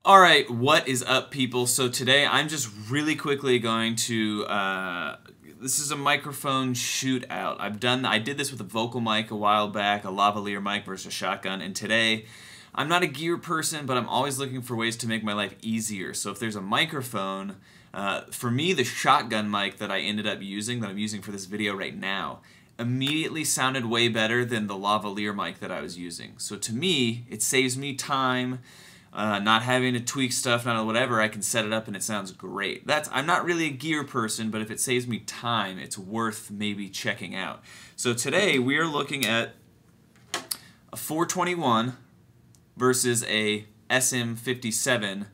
Alright, what is up, people? So today I'm just really quickly going to, this is a microphone shootout. I did this with a vocal mic a while back, a lavalier mic versus a shotgun, and today I'm not a gear person, but I'm always looking for ways to make my life easier. So if there's a microphone, for me the shotgun mic that I ended up using, that I'm using for this video right now, immediately sounded way better than the lavalier mic that I was using. So to me, it saves me time. Not having to tweak stuff, not whatever, I can set it up and it sounds great. I'm not really a gear person, but if it saves me time, it's worth maybe checking out. So today we are looking at a 421 versus a SM57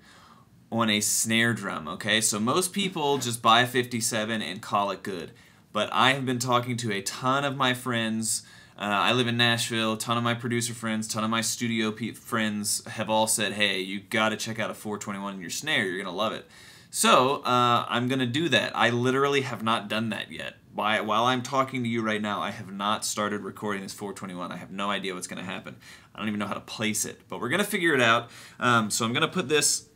on a snare drum, okay? So most people just buy a 57 and call it good. But I have been talking to a ton of my friends. I live in Nashville. A ton of my producer friends, ton of my studio friends have all said, hey, you got to check out a 421 in your snare. You're going to love it. So I'm going to do that. I literally have not done that yet. While I'm talking to you right now, I have not started recording this 421. I have no idea what's going to happen. I don't even know how to place it. But we're going to figure it out. So I'm going to put this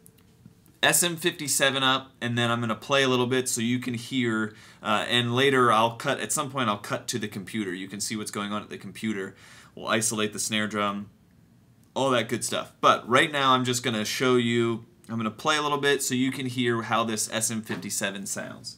SM57 up, and then I'm going to play a little bit so you can hear, and later at some point I'll cut to the computer. You can see what's going on at the computer. We'll isolate the snare drum, all that good stuff. But right now I'm just going to show you, I'm going to play a little bit so you can hear how this SM57 sounds.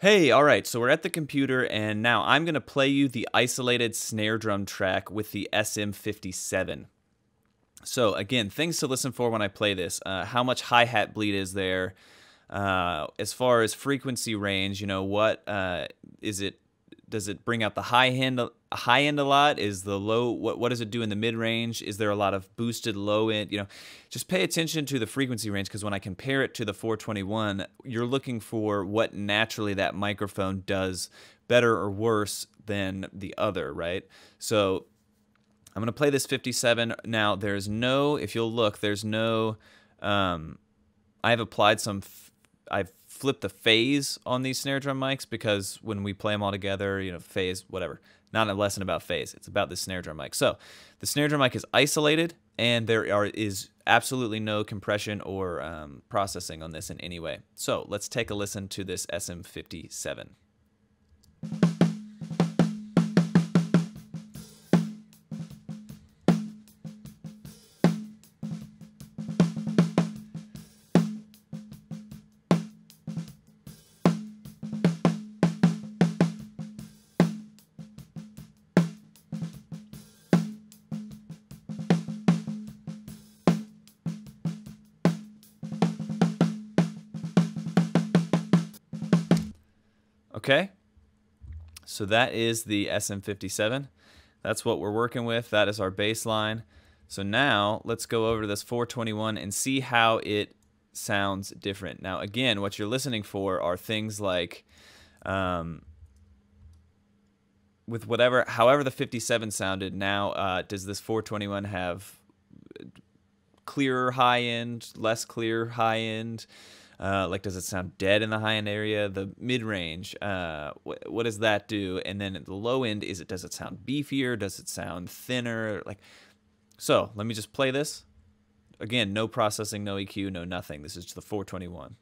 Hey, alright, so we're at the computer, and now I'm going to play you the isolated snare drum track with the SM57. So again, things to listen for when I play this. How much hi-hat bleed is there? As far as frequency range, you know, what is it? Does it bring out the high end a lot? Is the low, what does it do in the mid-range? Is there a lot of boosted low end? You know, just pay attention to the frequency range, because when I compare it to the 421, you're looking for what naturally that microphone does better or worse than the other, right? So I'm going to play this 57. Now, there's no, if you'll look, there's no, I've applied some, I've flipped the phase on these snare drum mics, because when we play them all together, you know, phase, whatever. Not a lesson about phase. It's about the snare drum mic. So the snare drum mic is isolated, and there is absolutely no compression or processing on this in any way. So let's take a listen to this SM57. Okay, so that is the SM57. That's what we're working with. That is our bass line. So now let's go over to this 421 and see how it sounds different. Now again, what you're listening for are things like with however the 57 sounded. Now does this 421 have clearer high end, less clear high end? Like, does it sound dead in the high end area? The mid range, what does that do? And then at the low end, does it sound beefier? Does it sound thinner? Like, so let me just play this again. No processing, no EQ, no nothing. This is just the 421.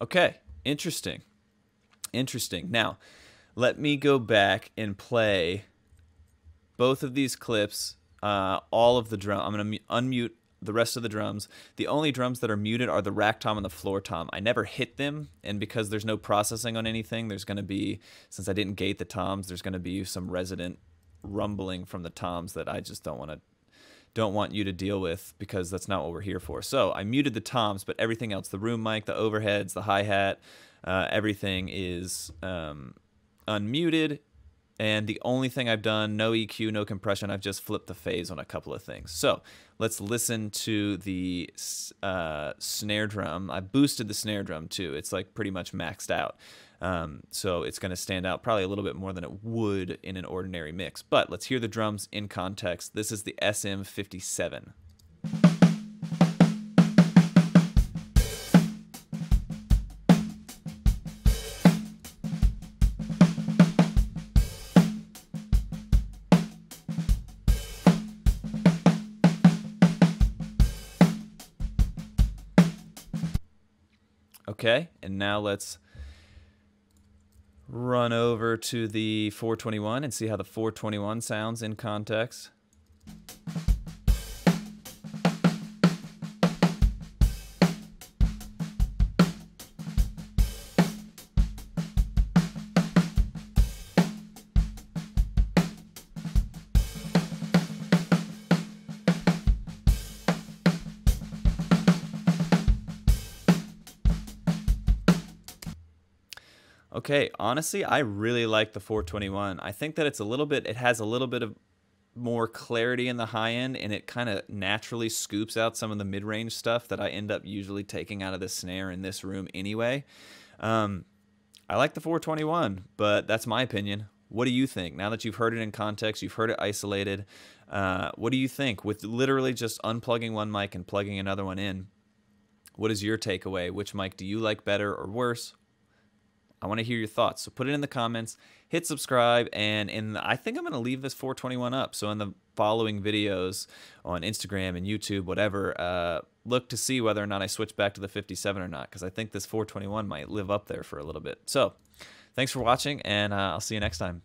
Okay, interesting. Now, let me go back and play both of these clips, all of the drum. I'm going to unmute the rest of the drums. The only drums that are muted are the rack tom and the floor tom. I never hit them, and because there's no processing on anything, there's going to be, since I didn't gate the toms, there's going to be some resident rumbling from the toms that I just don't want you to deal with, because that's not what we're here for. So I muted the toms, but everything else, the room mic, the overheads, the hi-hat, everything is unmuted. And the only thing I've done, no EQ, no compression, I've just flipped the phase on a couple of things. So let's listen to the snare drum. I boosted the snare drum too. It's like pretty much maxed out. So it's going to stand out probably a little bit more than it would in an ordinary mix. But let's hear the drums in context. This is the SM57. Okay, and now let's run over to the 421 and see how the 421 sounds in context. Okay, honestly, I really like the 421. I think that it has a little bit of more clarity in the high end, and it kind of naturally scoops out some of the mid-range stuff that I end up usually taking out of the snare in this room anyway. I like the 421, but that's my opinion. What do you think? Now that you've heard it in context, you've heard it isolated, what do you think? With literally just unplugging one mic and plugging another one in, what is your takeaway? Which mic do you like better or worse? I want to hear your thoughts. So put it in the comments, hit subscribe, and I think I'm going to leave this 421 up. So in the following videos on Instagram and YouTube, whatever, look to see whether or not I switch back to the 57 or not, because I think this 421 might live up there for a little bit. So thanks for watching, and I'll see you next time.